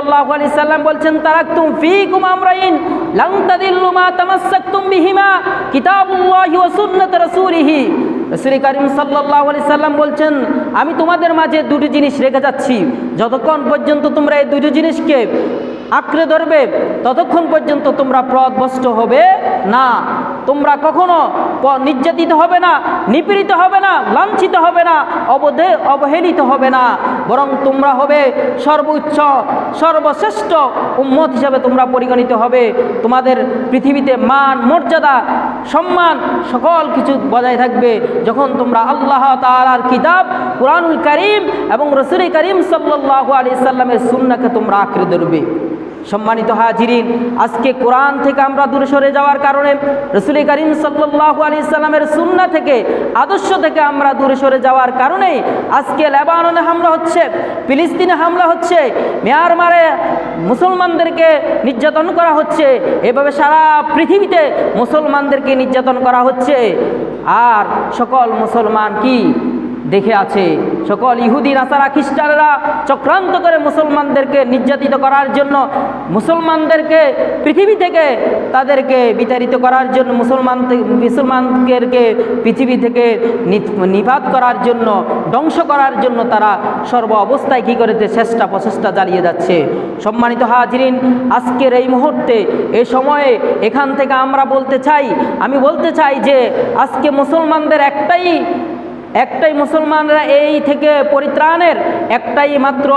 সাল্লাল্লাহু আলাইহি সাল্লাম বলছেন, তারাকতুম ফীকুম আমরাইন লান তাদিল্লু মা তামাসসাকতুম বিহিমা কিতাবুল্লাহি ওয়া সুন্নাত রাসূলিহি। রাসূল কারীম সাল্লাল্লাহু আলাইহি সাল্লাম বলছেন, আমি তোমাদের মাঝে দুটি জিনিস রেখে যাচ্ছি, যতক্ষণ পর্যন্ত তোমরা এই দুটি জিনিসকে আঁকড়ে ধরবে ততক্ষণ পর্যন্ত তোমরা পথভ্রষ্ট হবে না। তোমরা কখনো নির্যাতিত হবে না, নিপীড়িত হবে না, লাঞ্ছিত হবে না, অবহেলিত হবে না, বরং তোমরা হবে সর্বোচ্চ সর্বশ্রেষ্ঠ উম্মত হিসাবে তোমরা পরিগণিত হবে। তোমাদের পৃথিবীতে মান মর্যাদা সম্মান সকল কিছু বজায় থাকবে যখন তোমরা আল্লাহ তাআলার কিতাব কুরআনুল কারীম এবং রাসূল কারীম সাল্লাল্লাহু আলাইহি সাল্লামের সুন্নাহকে তোমরা আঁকড়ে ধরবে। সম্মানিত হাজিরিন, আজকে কোরআন থেকে আমরা দূরে সরে যাওয়ার কারণে, রাসূল কারীম সাল্লাল্লাহু আলাইহি সাল্লামের সুন্নাহ থেকে আদর্শ থেকে আমরা দূরে সরে যাওয়ার কারণে আজকে লেবাননে হামলা হচ্ছে, ফিলিস্তিনে হামলা হচ্ছে, মিয়ানমারে মুসলমানদেরকে নির্যাতন করা হচ্ছে, এভাবে সারা পৃথিবীতে মুসলমানদেরকে নির্যাতন করা হচ্ছে। আর সকল মুসলমান কি দেখে আছে? সকল ইহুদি নাসারা খ্রিস্টানরা চক্রান্ত করে মুসলমানদেরকে নির্যাতিত করার জন্য, মুসলমানদেরকে পৃথিবী থেকে তাদেরকে বিতাড়িত করার জন্য, মুসলমানদেরকে পৃথিবী থেকে নিপাত করার জন্য, ধ্বংস করার জন্য তারা সর্ব অবস্থায় কী করেছে? প্রচেষ্টা চালিয়ে যাচ্ছে। সম্মানিত হাজিরিন, আজকের এই মুহূর্তে এই সময়ে এখান থেকে আমি বলতে চাই যে আজকে মুসলমানদের একটাই মুসলমানরা এই থেকে পরিত্রাণের একটাই মাত্র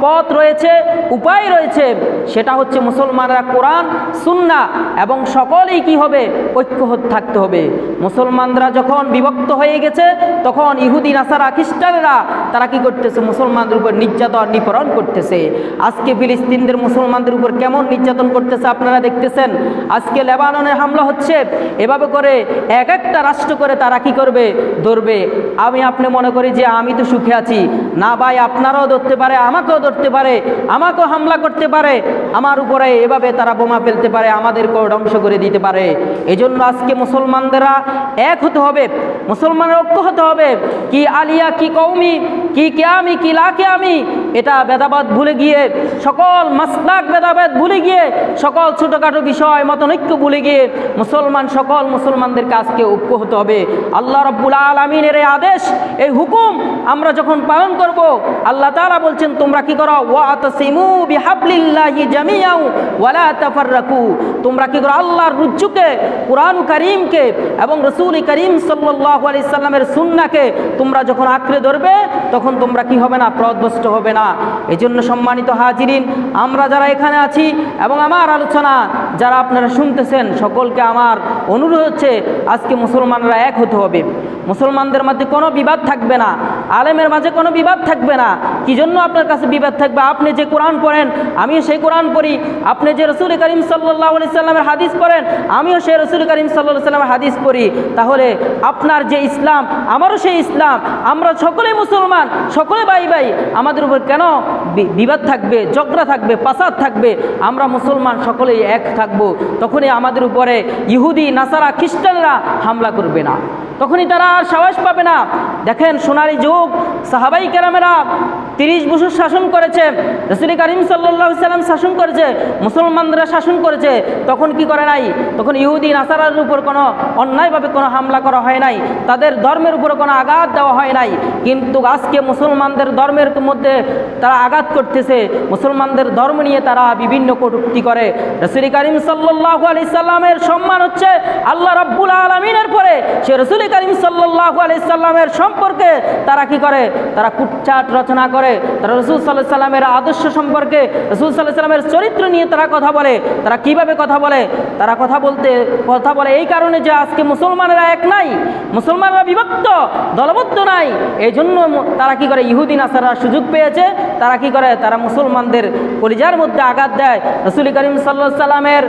পথ রয়েছে, উপায় রয়েছে, সেটা হচ্ছে মুসলমানরা কোরআন সুন্নাহ এবং সকলেই কি হবে? ঐক্য থাকতে হবে। মুসলমানরা যখন বিভক্ত হয়ে গেছে তখন ইহুদি নাসারা খ্রিস্টানরা তারা কি করতেছে? মুসলমানদের উপর নির্যাতন নিপীড়ন করতেছে। আজকে ফিলিস্তিনদের মুসলমানদের উপর কেমন নির্যাতন করতেছে আপনারা দেখতেছেন। আজকে লেবাননে হামলা হচ্ছে, এভাবে করে এক একটা রাষ্ট্র করে তারা কি করবে? ধরবে। আপনি মনে করি যে আমি তো সুখে আছি, না ভাই, আপনারাও ধরতে পারে, আমাকেও ধরতে পারে, আমাকেও হামলা করতে পারে, আমার উপরে এভাবে তারা বোমা ফেলতে পারে, আমাদেরকেও ধ্বংস করে দিতে পারে। এজন্য আজকে মুসলমানদেরা এক হতে হবে, মুসলমানের ঐক্য হতে হবে। কি আলিয়া, কি কওমি, কি কিয়ামি, কি লা কিয়ামি, এটা ভেদাভেদ ভুলে গিয়ে, সকল মাসলাক ভেদাভেদ ভুলে গিয়ে, সকল ছোটোখাটো বিষয় মতনৈক্য ভুলে গিয়ে সকল মুসলমানদেরকে আজকে ঐক্য হতে হবে। আল্লাহ রাব্বুল আলামিনের এই আদেশ, এই হুকুম আমরা যখন পালন করব, আল্লাহ তাআলা বলছেন তোমরা কি করো? ওয়াতাসিমু বিহাবলিল্লাহি জামিআন ওয়া লা তাফাররাকু। তোমরা কি করো? আল্লাহর রুজ্জুকে, কুরআন কারীমকে এবং রাসূল কারীম সাল্লাল্লাহু আলাইহি সাল্লামের সুন্নাহকে তোমরা যখন আঁকড়ে ধরবে তখন তোমরা কি হবে না? পথভ্রষ্ট হবে না। এজন্য সম্মানিত হাজিরিন, আমরা যারা এখানে আছি এবং আমার আলোচনা যারা আপনারা শুনতেছেন, সকলকে আমার অনুরোধ হচ্ছে আজকে মুসলমানরা এক হতে হবে। মুসলমানদের মধ্যে কোনো বিবাদ থাকবে না, আলেমের মাঝে কোনো বিবাদ থাকবে না। কি জন্য আপনার কাছে বিবাদ থাকবে? আপনি যে কোরআন পড়েন, আমিও সেই কোরআন পড়ি। আপনি যে রাসূল কারীম সাল্লাল্লাহু আলাইহি সাল্লামের হাদিস পড়েন, আমিও সেই রাসূল কারীম সাল্লাল্লাহু আলাইহি সাল্লামের হাদিস পড়ি। তাহলে আপনার যে ইসলাম, আমারও সেই ইসলাম, আমরা সকলেই মুসলমান, সকলে ভাই ভাই। আমাদের উপর কেন বিবাদ থাকবে, ঝগড়া থাকবে, ফাসাদ থাকবে? আমরা মুসলমান সকলেই এক থাকবো। তখনই আমাদের উপরে ইহুদি নাসারা খ্রিস্টানরা হামলা করবে না, তখনই তারা আর সাহস পাবে না। দেখেন, সোনালী যুগ সাহাবাই কেরামেরা 30 বছর শাসন করেছে, রাসূল কারীম সাল্লাল্লাহু আলাইহি সাল্লাম শাসন করেছে, মুসলমানরা শাসন করেছে। তখন কি করে নাই? তখন ইহুদি নাসারার উপর কোনো অন্যায়ভাবে কোনো হামলা করা হয় নাই, তাদের ধর্মের উপরে কোনো আঘাত দেওয়া হয় নাই। কিন্তু আজকে মুসলমানদের ধর্মের মধ্যে তারা আঘাত করতেছে, মুসলমানদের ধর্ম নিয়ে তারা বিভিন্ন কটূক্তি করে। রাসূল কারীম সাল্লাল্লাহু আলাইহি সাল্লামের সম্মান হচ্ছে আল্লাহ রাব্বুল আলামিনের পরে, সে রাসূল কারীম সাল্লাল্লাহু আলাইহি সাল্লামের সম্পর্কে তারা কি করে? তারা কুটচাট রচনা করে। তারা রাসূল সাল্লাল্লাহু আলাইহি সাল্লামের আদর্শ সম্পর্কে, রাসূল সাল্লাল্লাহু আলাইহি সাল্লামের চরিত্র নিয়ে তারা কথা বলে। তারা কিভাবে কথা বলে? তারা কথা বলে এই কারণে যে আজকে মুসলমানেরা এক নাই, মুসলমানরা বিভক্ত, দলবদ্ধ নাই। এই জন্য তারা কি করে? ইহুদি নাসারা সুযোগ পেয়েছে, তারা কি করে? তারা মুসলমানদের কলিজার মধ্যে আঘাত দেয়। রাসূল কারীম সাল্লাল্লাহু আলাইহি সাল্লামের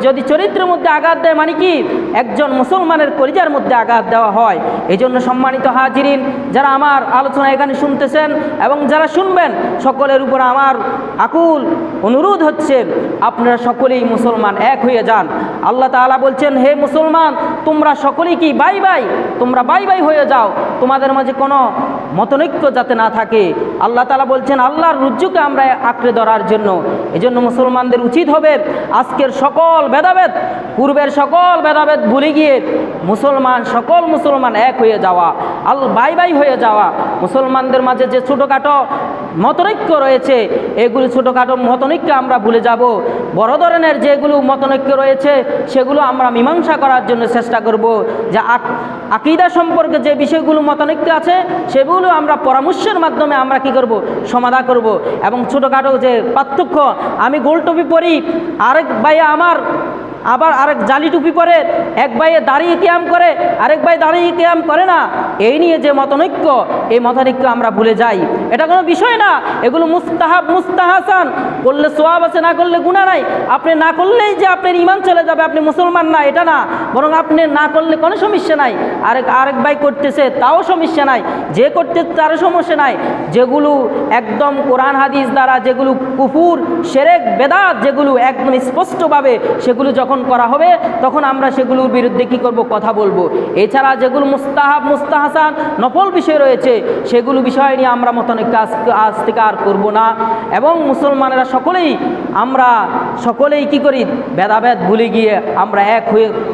যদি চরিত্রের মধ্যে আঘাত দেয়, মানে কি? একজন মুসলমানের কলিজার মধ্যে আঘাত দেওয়া হয়। এই জন্য সম্মানিত হাজিরিন, যারা আমার আলোচনা এখানে শুনতেছেন এবং যারা শুনবেন, সকলের উপর আমার আকুল অনুরোধ হচ্ছে আপনারা সকলেই মুসলমান এক হয়ে যান। আল্লাহ তাআলা বলছেন, হে মুসলমান, তোমরা সকলেই কি ভাই ভাই, তোমরা ভাই ভাই হয়ে যাও, তোমাদের মাঝে কোনো মতনৈক্য যাতে না থাকে। আল্লাহ তাআলা বলছেন আল্লাহর রজ্জুকে আমরা আঁকড়ে ধরার জন্য। এজন্য মুসলমানদের উচিত হবে আজকের সকল ভেদাভেদ, পূর্বের সকল ভেদাভেদ ভুলে গিয়ে সকল মুসলমান এক হয়ে যাওয়া, ভাই ভাই হয়ে যাওয়া। মুসলমানদের মাঝে যে ছোটোখাটো মতনৈক্য রয়েছে, এগুলি ছোটোখাটো মতনৈক্য আমরা ভুলে যাব। বড় ধরনের যেগুলো মতনৈক্য রয়েছে সেগুলো আমরা মীমাংসা করার জন্য চেষ্টা করব। যে আকীদা সম্পর্কে যে বিষয়গুলো মতনৈক্য আছে সেগুলো আমরা পরামর্শের মাধ্যমে আমরা কি করব, সমাধান করব। এবং ছোটোখাটো যে পার্থক্য, আমি গোল টুপি পরি, আরেক ভাইয়া আমার আবার আরেক জালি টুপি পরে, এক ভাইয়ে দাঁড়িয়ে কিয়াম করে, আরেক ভাই দাঁড়িয়ে কিয়াম করে না, এই নিয়ে যে মতনৈক্য, এই মতনৈক্য আমরা ভুলে যাই। এটা কোনো বিষয় না, এগুলো মুস্তাহাব মুস্তাহাসান, করলে সোয়াব আছে, না করলে গুনাহ নাই। আপনি না করলেই যে আপনার ঈমান চলে যাবে, আপনি মুসলমান না, এটা না, বরং আপনি না করলে কোনো সমস্যা নাই। আরেক ভাই করতেছে তাও সমস্যা নাই, যে করতে তারও সমস্যা নাই। যেগুলো একদম কোরআন হাদিস দ্বারা যেগুলো কুফুর শিরক বেদাত, যেগুলো একদম স্পষ্টভাবে সেগুলো যখন করা হবে তখন আমরা সেগুলোর বিরুদ্ধে কি করব, কথা বলবো। এছাড়া যেগুলো মুস্তাহাব মুস্তাহাসান নফল বিষয় রয়েছে সেগুলো বিষয় নিয়ে আমরা মতনৈক্য আজ থেকে আর করবো না। এবং মুসলমানেরা আমরা সকলেই কি করি, ভেদাভেদ ভুলে গিয়ে আমরা এক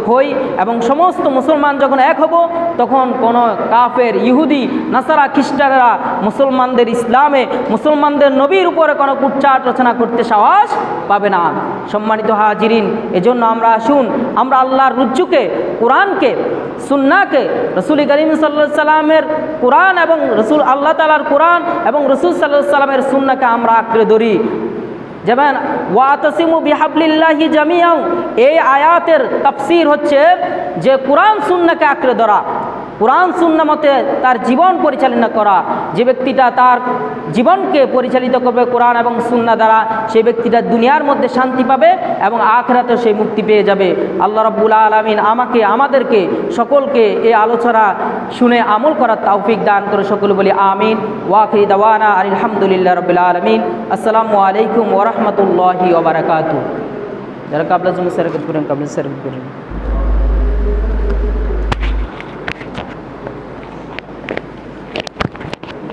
হই। এবং সমস্ত মুসলমান যখন এক হব তখন কোনো কাফের, ইহুদি, নাসারা, খ্রিস্টানেরা মুসলমানদের ইসলামে, মুসলমানদের নবীর উপরে কোনো কুচ্চাট রচনা করতে সাহস পাবে না। সম্মানিত হাজিরিন, এজন্য আমরা আসুন, আমরা আল্লাহর রজ্জুকে, কোরআনকে, সুন্নাহকে, রসুল করিম সাল্লাল্লাহু আলাইহি সাল্লামের কোরআন এবং রসুল আল্লাহ তাআলার কোরআন এবং রসুল সাল্লাল্লাহু আলাইহি সাল্লামের সুন্নাহকে আমরা আঁকড়ে ধরি। যেমন ওয়াতাসিমু বিহাবলিল্লাহি জামিআন, এই আয়াতের তাফসীর হচ্ছে যে কোরআন সুন্নাহকে আঁকড়ে ধরা, কোরআন সুন্নাহ মতে তার জীবন পরিচালনা করা। যে ব্যক্তিটা তার জীবনকে পরিচালিত করবে কোরআন এবং সুন্নাহ দ্বারা, সেই ব্যক্তিটা দুনিয়ার মধ্যে শান্তি পাবে এবং আখিরাতে সেই মুক্তি পেয়ে যাবে। আল্লাহ রাব্বুল আলামিন আমাদেরকে সকলকে এই আলোচনা শুনে আমল করার তৌফিক দান করে। সকলে বলি আমিন। ওয়া আখিরি দাওয়ানা আলহামদুলিল্লাহি রাব্বিল আলামিন। আসসালামু আলাইকুম ওয়া রাহমাতুল্লাহি ওয়া বারাকাতুহু। যারা কাবলা জুমা সেরাকত করেন, কাবলা সেরাকত করেন।